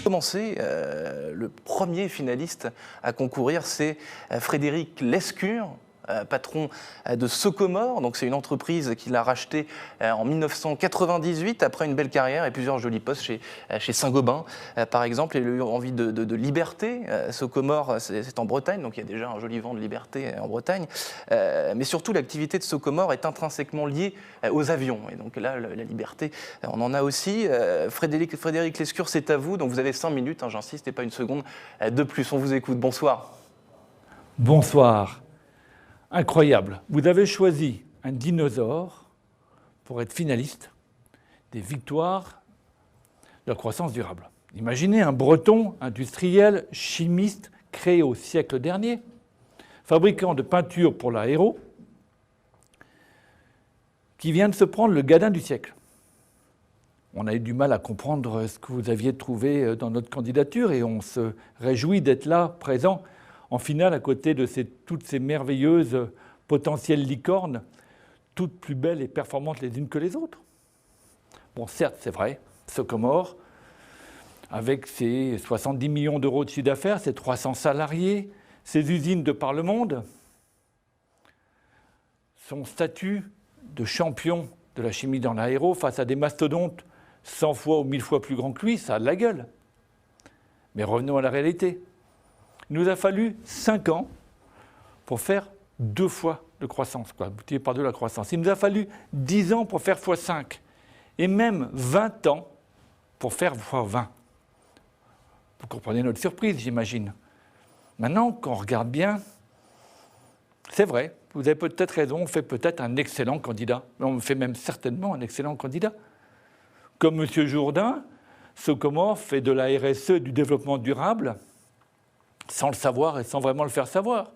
Commencer, le premier finaliste à concourir, c'est Frédéric Lescure, patron de Socomore. Donc c'est une entreprise qu'il a rachetée en 1998 après une belle carrière et plusieurs jolis postes chez Saint-Gobain par exemple. Il a eu envie de liberté. Socomore, c'est en Bretagne, donc il y a déjà un joli vent de liberté en Bretagne. Mais surtout, l'activité de Socomore est intrinsèquement liée aux avions. Et donc là, la liberté, on en a aussi. Frédéric Lescure, c'est à vous. Donc vous avez 5 minutes, hein, j'insiste, et pas une seconde de plus. On vous écoute. Bonsoir. Bonsoir. Incroyable. Vous avez choisi un dinosaure pour être finaliste des victoires de la croissance durable. Imaginez un Breton industriel, chimiste, créé au siècle dernier, fabricant de peinture pour l'aéro, qui vient de se prendre le gadin du siècle. On a eu du mal à comprendre ce que vous aviez trouvé dans notre candidature et on se réjouit d'être là, présent, en finale, à côté de toutes ces merveilleuses potentielles licornes, toutes plus belles et performantes les unes que les autres. Bon, certes, c'est vrai, Socomore, avec ses 70 millions d'euros de chiffre d'affaires, ses 300 salariés, ses usines de par le monde, son statut de champion de la chimie dans l'aéro face à des mastodontes 100 fois ou 1000 fois plus grands que lui, ça a de la gueule. Mais revenons à la réalité. Il nous a fallu 5 ans pour faire 2 fois de croissance, multiplié par 2 la croissance. Il nous a fallu 10 ans pour faire x5, et même 20 ans pour faire x20. Vous comprenez notre surprise, j'imagine. Maintenant, quand on regarde bien, c'est vrai, vous avez peut-être raison, on fait peut-être un excellent candidat. On fait même certainement un excellent candidat. Comme M. Jourdain, Socomore fait de la RSE, du développement durable, sans le savoir et sans vraiment le faire savoir.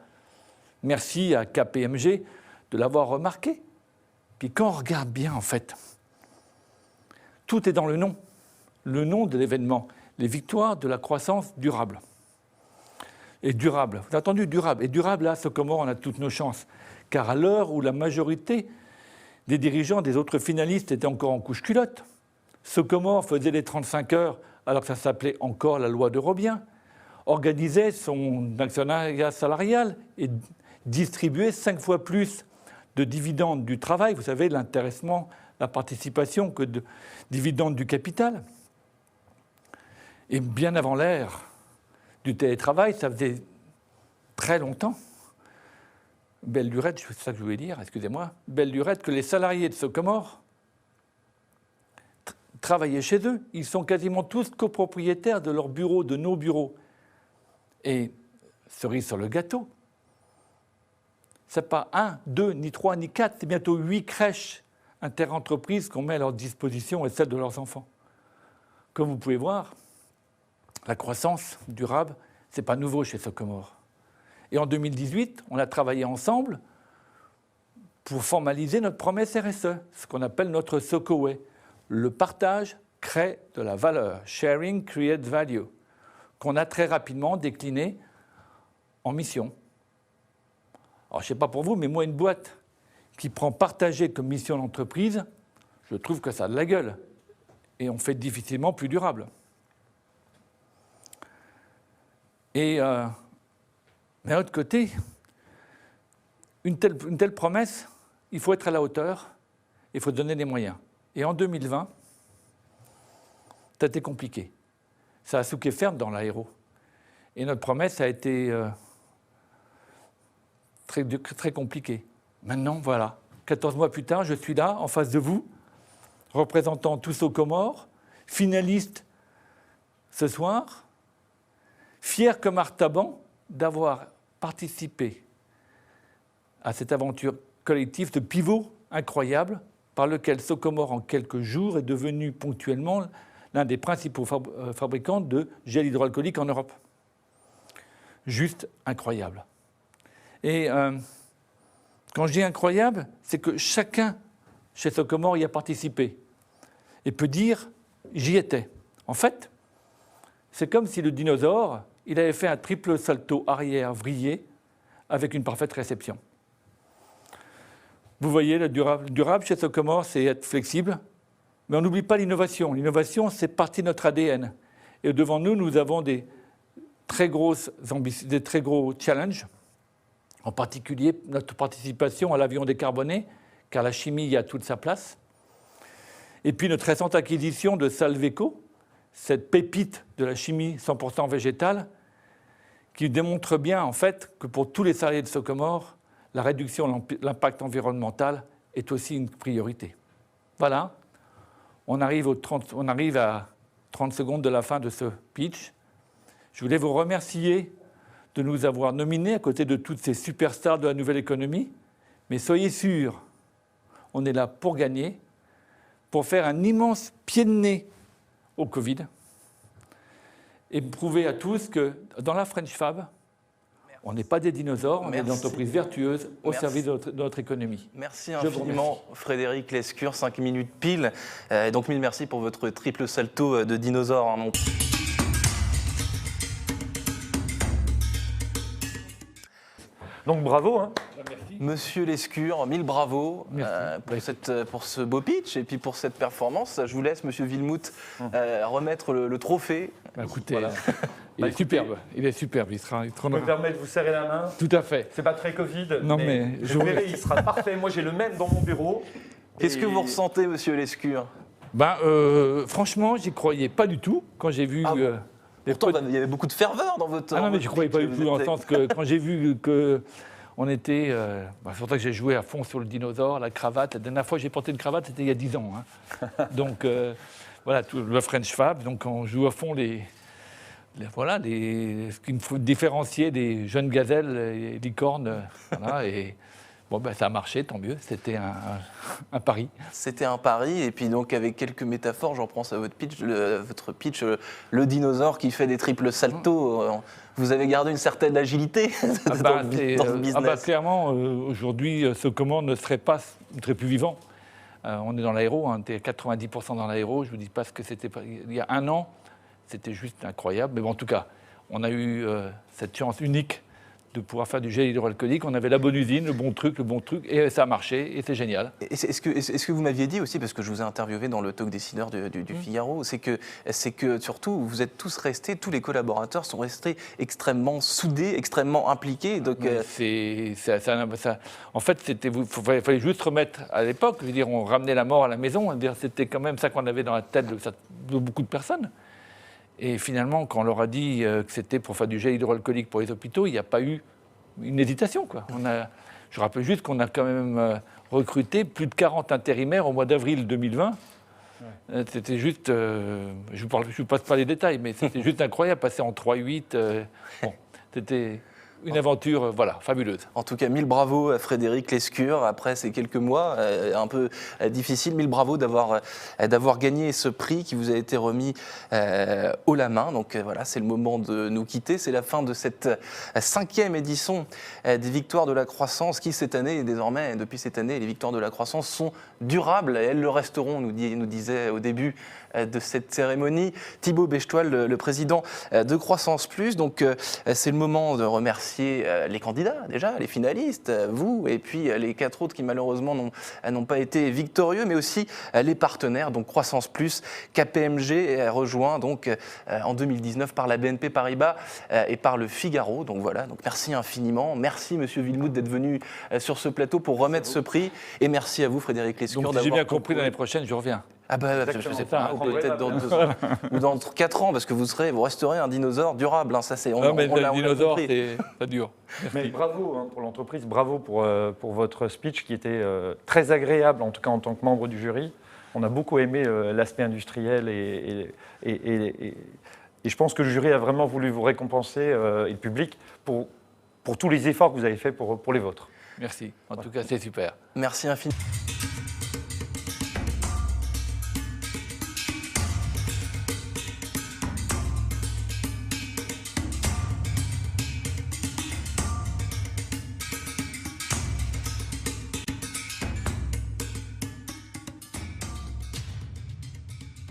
Merci à KPMG de l'avoir remarqué. Puis quand on regarde bien, en fait, tout est dans le nom de l'événement, les victoires de la croissance durable. Et durable, vous avez entendu durable. Et durable, là, Socomore, on a toutes nos chances. Car à l'heure où la majorité des dirigeants des autres finalistes étaient encore en couche-culotte, Socomore faisait les 35 heures alors que ça s'appelait encore la loi de Robien, organisait son actionnariat salarial et distribuait 5 fois plus de dividendes du travail, vous savez, l'intéressement, la participation, que de dividendes du capital. Et bien avant l'ère du télétravail, ça faisait très longtemps, belle lurette, c'est ça que je voulais dire, excusez-moi, belle lurette, que les salariés de Socomore travaillaient chez eux. Ils sont quasiment tous copropriétaires de leurs bureaux, de nos bureaux. Et cerise sur le gâteau, ce n'est pas 1, 2, ni 3, ni 4, c'est bientôt 8 crèches interentreprises qu'on met à leur disposition et celles de leurs enfants. Comme vous pouvez voir, la croissance durable, ce n'est pas nouveau chez Socomore. Et en 2018, on a travaillé ensemble pour formaliser notre promesse RSE, ce qu'on appelle notre SOCOWAY. Le partage crée de la valeur, sharing creates value, qu'on a très rapidement décliné en mission. Alors, je ne sais pas pour vous, mais moi, une boîte qui prend partager comme mission d'entreprise, je trouve que ça a de la gueule. Et on fait difficilement plus durable. Et mais d'un autre côté, une telle promesse, il faut être à la hauteur, il faut donner des moyens. Et en 2020, ça a été compliqué. Ça a souqué ferme dans l'aéro. Et notre promesse a été très compliquée. Maintenant, voilà, 14 mois plus tard, je suis là, en face de vous, représentant tous Socomore, finaliste ce soir, fier comme Artaban d'avoir participé à cette aventure collective de pivot incroyable par lequel Socomore, en quelques jours, est devenu ponctuellement l'un des principaux fabricants de gel hydroalcoolique en Europe. Juste incroyable. Et quand je dis incroyable, c'est que chacun chez Socomore y a participé et peut dire « j'y étais ». En fait, c'est comme si le dinosaure, il avait fait un triple salto arrière vrillé avec une parfaite réception. Vous voyez, le durable chez Socomore, c'est être flexible, mais on n'oublie pas l'innovation. L'innovation, c'est partie de notre ADN. Et devant nous, nous avons des très gros challenges, en particulier notre participation à l'avion décarboné, car la chimie y a toute sa place. Et puis notre récente acquisition de Salveco, cette pépite de la chimie 100% végétale, qui démontre bien en fait que pour tous les salariés de Socomore, la réduction de l'impact environnemental est aussi une priorité. Voilà, on arrive à 30 secondes de la fin de ce pitch. Je voulais vous remercier de nous avoir nominés à côté de toutes ces superstars de la nouvelle économie, mais soyez sûrs, on est là pour gagner, pour faire un immense pied de nez au Covid et prouver à tous que dans la French Fab, on n'est pas des dinosaures, on est des entreprises vertueuses au service de notre économie. Merci infiniment, Frédéric Lescure, 5 minutes pile. Donc mille merci pour votre triple salto de dinosaure. Donc bravo. Hein. Monsieur Lescure, mille bravos pour ce beau pitch et puis pour cette performance. Je vous laisse, Monsieur Villemout, remettre le trophée. Écoutez, voilà. Il est superbe, il sera... Je me permets de vous serrer la main. Tout à fait. C'est pas très Covid, non, mais je verrai, il sera parfait. Moi, j'ai le même dans mon bureau. Qu'est-ce que vous ressentez, Monsieur Lescure? Franchement, j'y croyais pas du tout quand j'ai vu... Pourtant, il y avait beaucoup de ferveur dans votre... Ah non, mais je ne croyais pas du tout, dans le sens que quand j'ai vu qu'on était... c'est pour ça que j'ai joué à fond sur le dinosaure, la cravate. La dernière fois que j'ai porté une cravate, c'était il y a 10 ans. Hein. Donc, voilà, tout le French Fab. Donc, on joue à fond ce qu'il faut différencier des jeunes gazelles et licornes. Voilà, et bon, ça a marché, tant mieux. C'était un pari. C'était un pari. Et puis, donc, avec quelques métaphores, j'en prends à votre pitch, le dinosaure qui fait des triples saltos. Vous avez gardé une certaine agilité dans ce business. Clairement, aujourd'hui, Socomore ne serait plus vivant. On est dans l'aéro, on était à 90% dans l'aéro. Je ne vous dis pas ce que c'était il y a un an. C'était juste incroyable. Mais bon, en tout cas, on a eu cette chance unique de pouvoir faire du gel hydroalcoolique. On avait la bonne usine, le bon truc, et ça a marché, et c'est génial. Est-ce que vous m'aviez dit aussi, parce que je vous ai interviewé dans le talk décideur du Figaro, c'est que surtout, vous êtes tous restés, tous les collaborateurs sont restés extrêmement soudés, extrêmement impliqués. Donc, en fait, il fallait juste remettre à l'époque, je veux dire, on ramenait la mort à la maison, c'était quand même ça qu'on avait dans la tête de beaucoup de personnes. Et finalement, quand on leur a dit que c'était pour faire du gel hydroalcoolique pour les hôpitaux, il n'y a pas eu une hésitation, quoi. Je rappelle juste qu'on a quand même recruté plus de 40 intérimaires au mois d'avril 2020. Ouais. C'était juste... je ne passe pas les détails, mais c'était juste incroyable, passer en 3-8. C'était... une aventure, fabuleuse. En tout cas, mille bravos à Frédéric Lescure. Après ces quelques mois un peu difficiles, mille bravos d'avoir gagné ce prix qui vous a été remis haut la main. Donc voilà, c'est le moment de nous quitter. C'est la fin de cette 5e édition des Victoires de la Croissance qui, cette année, désormais, depuis cette année, les Victoires de la Croissance sont durables. Et elles le resteront, nous disait au début de cette cérémonie Thibaut Bechtoil, le président de Croissance Plus. Donc c'est le moment de remercier les candidats déjà, les finalistes, vous, et puis les 4 autres qui malheureusement n'ont pas été victorieux, mais aussi les partenaires, donc Croissance Plus, KPMG, rejoint donc en 2019 par la BNP Paribas et par le Figaro. Donc voilà, donc merci infiniment. Merci Monsieur Villemout d'être venu sur ce plateau pour remettre ce prix, et merci à vous Frédéric Lescure d'avoir... Donc j'ai bien compris, l'année prochaine je reviens. Ah je ne sais pas, peut-être dans 2 ans ou dans 4 ans, parce que vous resterez un dinosaure durable. Hein, ça c'est. Le dinosaure, ça dure. Mais bravo pour l'entreprise, bravo pour votre speech qui était très agréable, en tout cas en tant que membre du jury. On a beaucoup aimé l'aspect industriel et je pense que le jury a vraiment voulu vous récompenser et le public pour tous les efforts que vous avez faits pour les vôtres. Merci. En tout cas, c'est super. Merci infiniment.